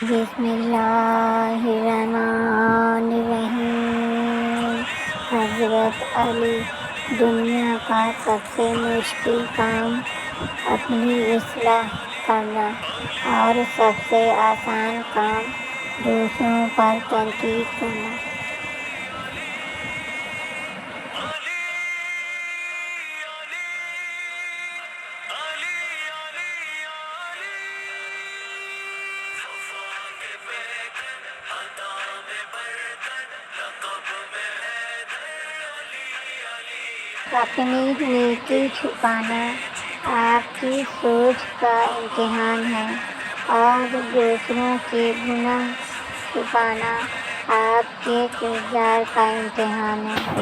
بسم اللہ الرحمن الرحیم۔ حضرت علی: دنیا کا سب سے مشکل کام اپنی اصلاح کرنا اور سب سے آسان کام دوسروں پر تنقید کرنا۔ اپنی نیکی چھپانا آپ کی سوچ کا امتحان ہے اور دوسروں کے گناہ چھپانا آپ کے کردار کا امتحان ہے۔